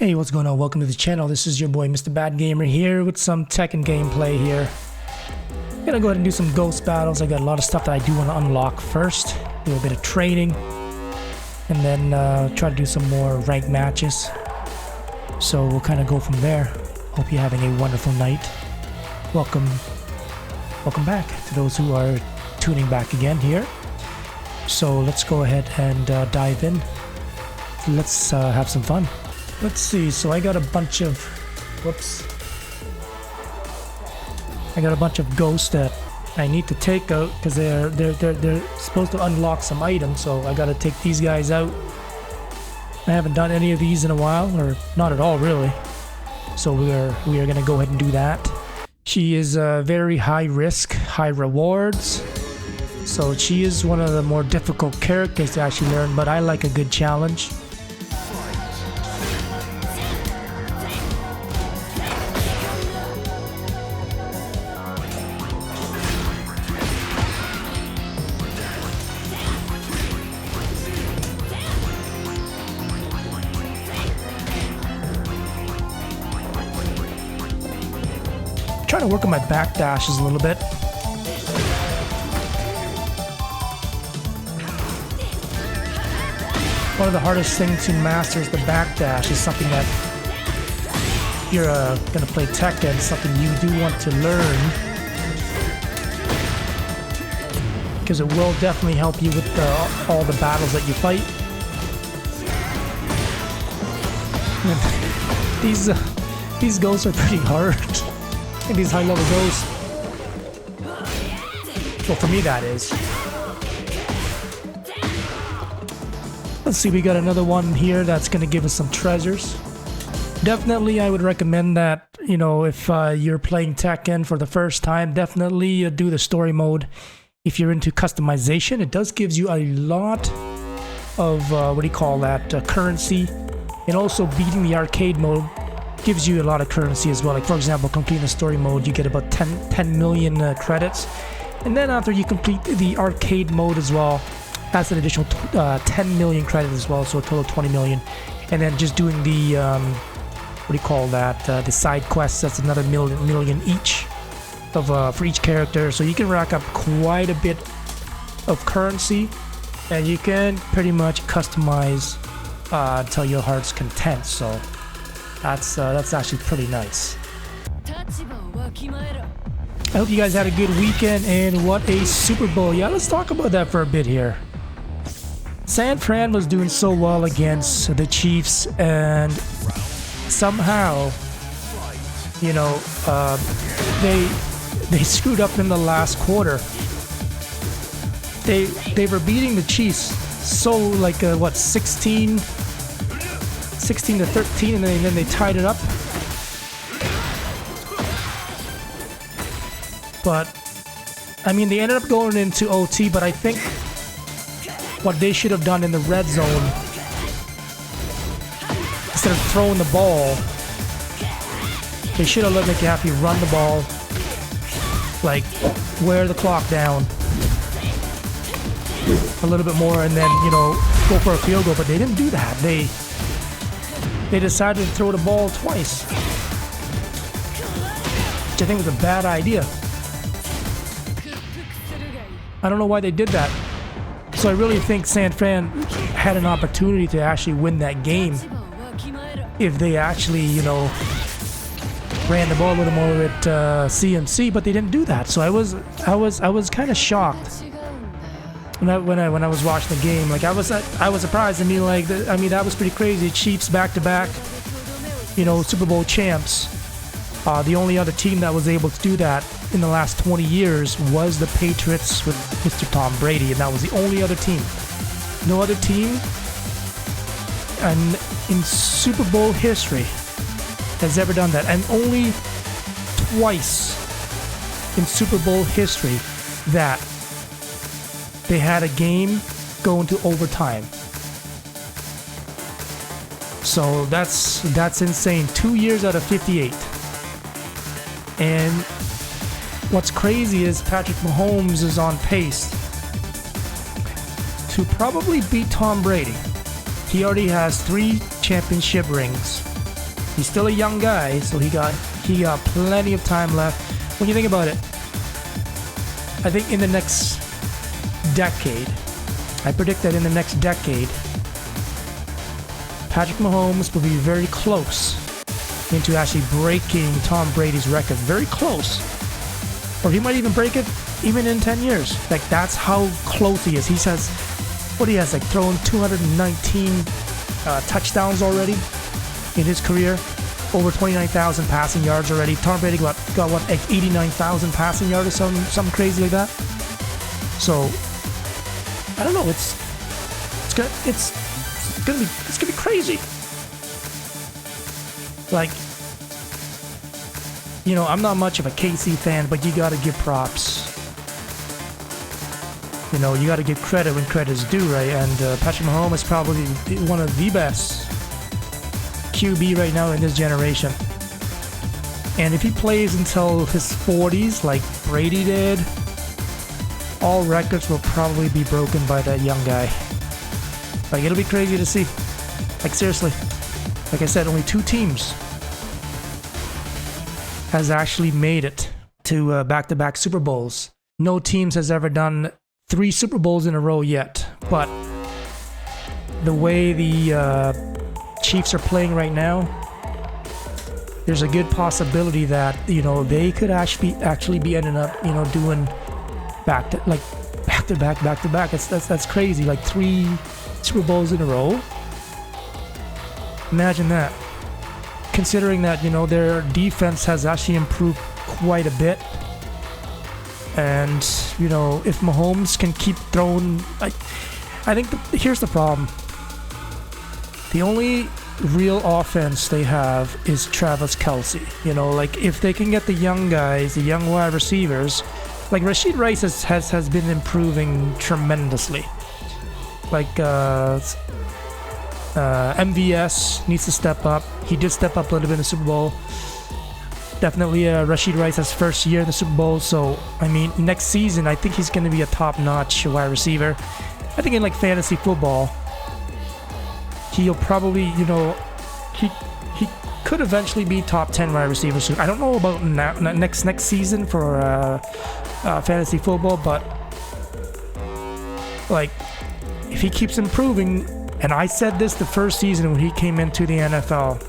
Hey, what's going on? Welcome to the channel. This is your boy Mr. Bad Gamer here with some Tekken gameplay here. I'm gonna go ahead and do some ghost battles. I got a lot of stuff that I do want to unlock first. Do a bit of training. And then try to do some more ranked matches. So we'll kind of go from there. Hope you're having a wonderful night. Welcome back to those who are tuning back again here. So let's go ahead and dive in. Let's have some fun. Let's see, so I got a bunch of, I got a bunch of ghosts that I need to take out because they're supposed to unlock some items, so I gotta take these guys out. I haven't done any of these in a while, or not at all really. So we are gonna go ahead and do that. She is very high risk, high rewards. So she is one of the more difficult characters to actually learn, but I like a good challenge. Trying to work on my back dashes a little bit. One of the hardest things to master is the back dash. Is something that if you're gonna play Tekken, something you do want to learn, because it will definitely help you with all the battles that you fight. These ghosts are pretty hard. And these high level ghosts. Well, for me that is. Let's see, we got another one here that's going to give us some treasures. Definitely I would recommend that, you know, if you're playing Tekken for the first time, definitely do the story mode. If you're into customization, it does gives you a lot of, currency. And also beating the arcade mode gives you a lot of currency as well. Like for example, completing the story mode, you get about 10 million credits. And then after you complete the arcade mode as well, that's an additional 10 million credits as well, so a total of 20 million. And then just doing the, the side quests, that's another million each of for each character. So you can rack up quite a bit of currency, and you can pretty much customize until your heart's content. So that's actually pretty nice. I hope you guys had a good weekend, and what a Super Bowl. Yeah, let's talk about that for a bit here. San Fran was doing so well against the Chiefs, and somehow, you know, they screwed up in the last quarter. They were beating the Chiefs so like 16 to 13, and then they tied it up. But I mean, they ended up going into OT, but I think what they should have done in the red zone, instead of throwing the ball, they should have let McAfee run the ball, like wear the clock down a little bit more, and then, you know, go for a field goal. But they didn't do that. They decided to throw the ball twice, which I think was a bad idea. I don't know why they did that. So I really think San Fran had an opportunity to actually win that game if they actually, you know, ran the ball a little more at CMC, but they didn't do that. So I was kind of shocked when I was watching the game. Like I was surprised. I mean, that was pretty crazy. Chiefs back to back, you know, Super Bowl champs. The only other team that was able to do that in the last 20 years was the Patriots with Mr. Tom Brady, and that was the only other team. No other team in Super Bowl history has ever done that, and only twice in Super Bowl history that they had a game go into overtime. So that's insane. 2 years out of 58. And what's crazy is Patrick Mahomes is on pace to probably beat Tom Brady. He already has 3 championship rings. He's still a young guy, so he got plenty of time left. When you think about it, I think in the next decade, I predict that in the next decade, Patrick Mahomes will be very close into actually breaking Tom Brady's record. Very close. Or he might even break it even in 10 years. Like, that's how close he is. He has, what he has, like thrown 219 touchdowns already in his career. Over 29,000 passing yards already. Tom Brady got what, like 89,000 passing yards or something crazy like that. So, I don't know. It's gonna be crazy. Like, you know, I'm not much of a KC fan, but you gotta give props. You know, you gotta give credit when credit's due, right? And Patrick Mahomes is probably one of the best QB right now in this generation. And if he plays until his 40s, like Brady did, all records will probably be broken by that young guy. Like, it'll be crazy to see. Like, seriously. Like I said, only 2 teams has actually made it to back-to-back Super Bowls. No teams has ever done 3 Super Bowls in a row yet. But the way the Chiefs are playing right now, there's a good possibility that, you know, they could actually be ending up, you know, doing back to back. That's crazy. Like 3 Super Bowls in a row. Imagine that. Considering that, you know, their defense has actually improved quite a bit. And, you know, if Mahomes can keep throwing, I think here's the problem. The only real offense they have is Travis Kelce. You know, like, if they can get the young guys, the young wide receivers, like Rashid Rice has been improving tremendously. Like, MVS needs to step up. He did step up a little bit in the Super Bowl. Definitely Rashid Rice's first year in the Super Bowl. So, I mean, next season, I think he's going to be a top-notch wide receiver. I think in, like, fantasy football, he'll probably, you know, he could eventually be top 10 wide receiver soon. I don't know about next season for fantasy football, but, like, if he keeps improving, and I said this the first season when he came into the NFL,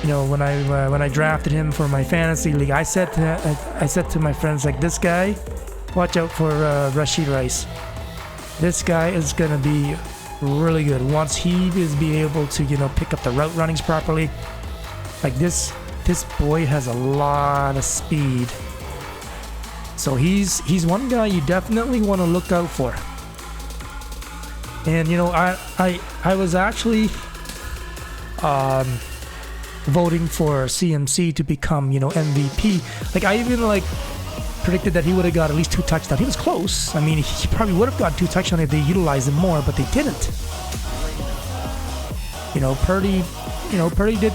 you know, when I drafted him for my fantasy league, I said to my friends, like, this guy, watch out for Rashid Rice. This guy is gonna be really good once he is be able to, you know, pick up the route runnings properly. Like, this boy has a lot of speed. So he's one guy you definitely want to look out for. And, you know, I was actually voting for CMC to become, you know, MVP. Like, I even, like, predicted that he would have got at least 2 touchdowns. He was close. I mean, he probably would have got 2 touchdowns if they utilized him more, but they didn't. You know, Purdy did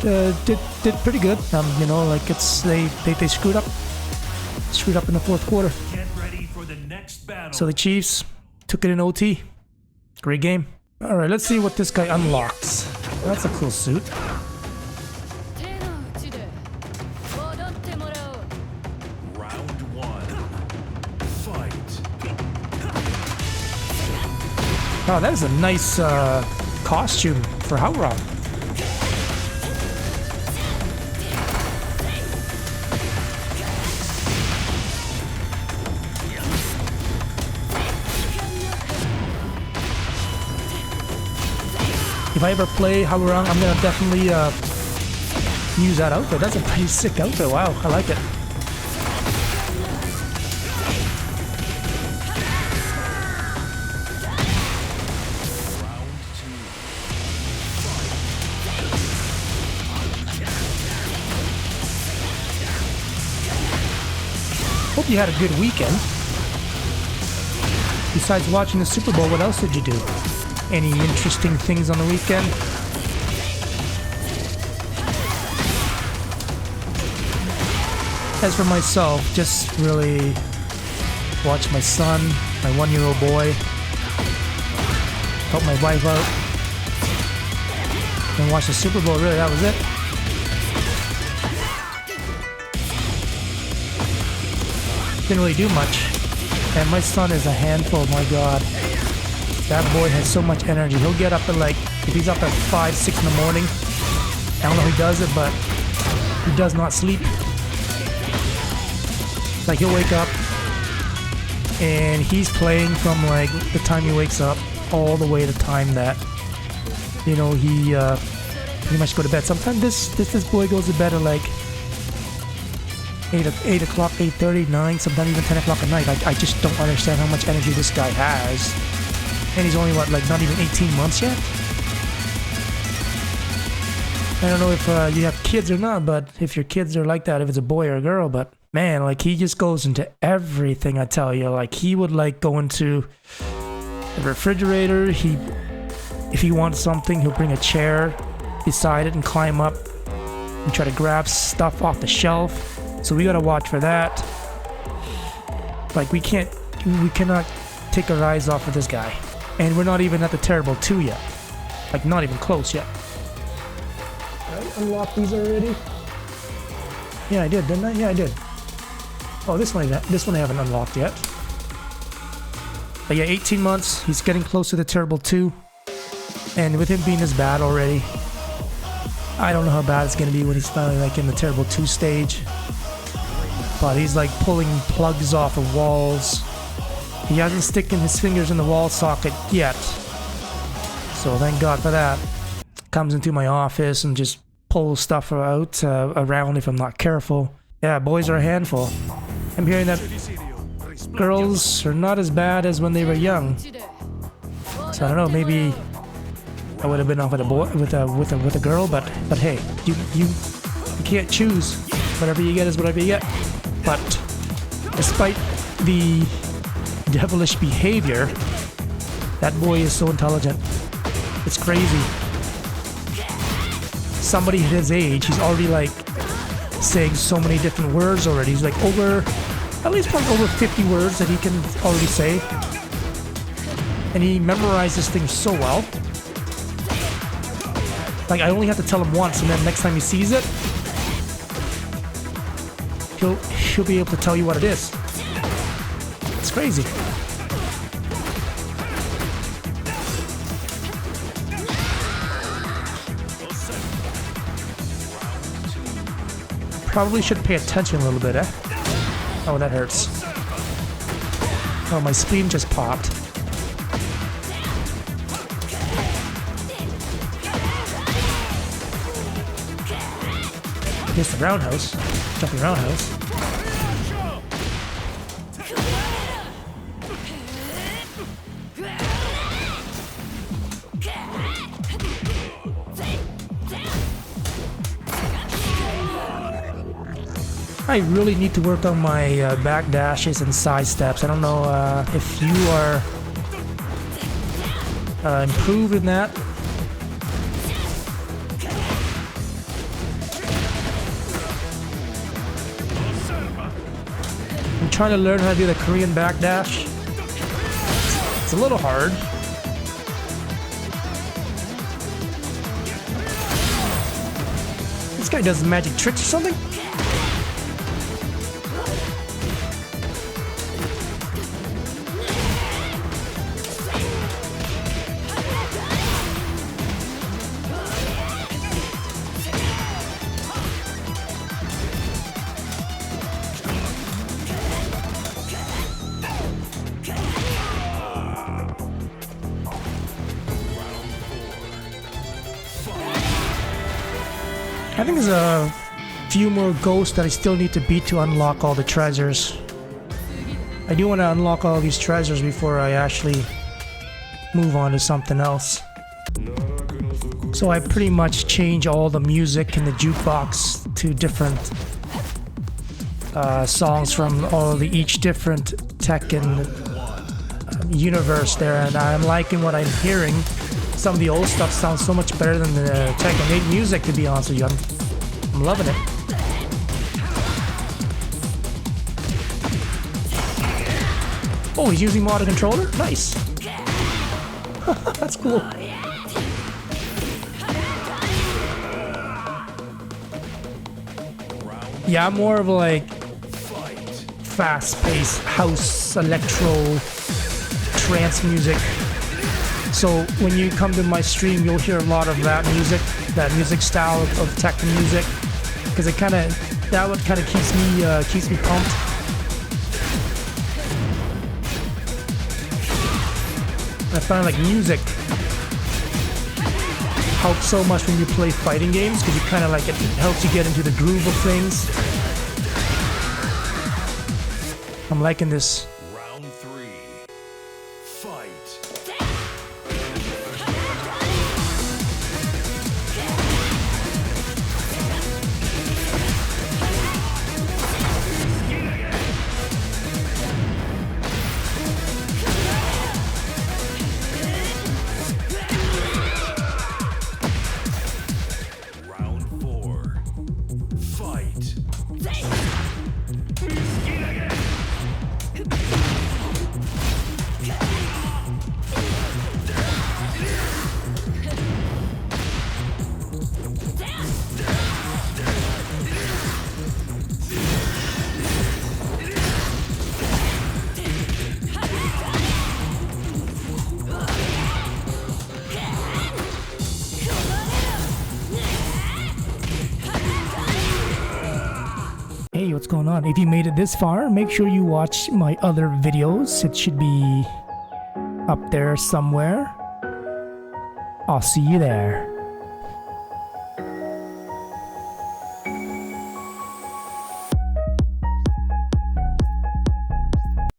pretty good. You know, like, it's they screwed up in the 4th quarter. Get ready for the next battle. So the Chiefs took it in OT. Great game. All right, let's see what this guy unlocks. That's a cool suit. Round 1. Fight. Oh, that is a nice costume for Howrah. If I ever play Howrah, I'm gonna definitely use that outfit. That's a pretty sick outfit. Wow, I like it. Hope you had a good weekend. Besides watching the Super Bowl, what else did you do? Any interesting things on the weekend? As for myself, just really watch my son, my 1-year-old boy, help my wife out, and watch the Super Bowl. Really, that was it. didn't really do much. And my son is a handful, my god. That boy has so much energy. He'll get up at like, if he's up at 5, 6 in the morning, I don't know how he does it, but he does not sleep. Like he'll wake up and he's playing from like the time he wakes up all the way to the time that, you know, he pretty much go to bed. Sometimes this boy goes to bed at like 8 o'clock, 8:30, 9, sometimes even 10 o'clock at night. I just don't understand how much energy this guy has. And he's only, what, like not even 18 months yet? I don't know if you have kids or not, but if your kids are like that, if it's a boy or a girl, but man, like he just goes into everything, I tell you. Like he would like go into the refrigerator. If he wants something, he'll bring a chair beside it and climb up and try to grab stuff off the shelf. So we gotta watch for that. Like we cannot take our eyes off of this guy. And we're not even at the terrible 2 yet. Like not even close yet. Did I unlock these already? Yeah, I did, didn't I? Yeah, I did. Oh, this one I haven't unlocked yet. But yeah, 18 months. He's getting close to the terrible 2. And with him being this bad already, I don't know how bad it's gonna be when he's finally like in the terrible 2 stage. But he's like pulling plugs off of walls. He hasn't sticking his fingers in the wall socket yet. So thank God for that. Comes into my office and just pulls stuff out around if I'm not careful. Yeah, boys are a handful. I'm hearing that girls are not as bad as when they were young. So I don't know, maybe I would have been off with a boy with a girl, but hey, you can't choose. Whatever you get is whatever you get. But despite the devilish behavior, that boy is so intelligent. It's crazy. Somebody at his age, he's already like saying so many different words already. He's like at least probably over 50 words that he can already say. And he memorizes things so well. Like I only have to tell him once, and then next time he sees it, he'll be able to tell you what it is. It's crazy. Probably should pay attention a little bit, eh? Oh, that hurts. Oh, my spleen just popped. Here's the roundhouse. Jumping roundhouse. I really need to work on my back dashes and side steps. I don't know if you are improved in that. I'm trying to learn how to do the Korean back dash. It's a little hard. This guy does magic tricks or something? I think there's a few more ghosts that I still need to beat to unlock all the treasures. I do want to unlock all these treasures before I actually move on to something else. So I pretty much change all the music in the jukebox to different songs from each different Tekken universe there, and I'm liking what I'm hearing. Some of the old stuff sounds so much better than the Tekken 8 music, to be honest with you. I'm loving it. Oh, he's using modded controller? Nice. That's cool. Yeah, I'm more of like fast-paced house, electro, trance music. So when you come to my stream, you'll hear a lot of that music style of Tekken music, because that what kind of keeps me pumped. I find like music helps so much when you play fighting games, because you kind of like it helps you get into the groove of things. I'm liking this. Round 3. Fight. Round 4. Fight. Hey, what's going on? If you made it this far, make sure you watch my other videos. It should be up there somewhere. I'll see you there.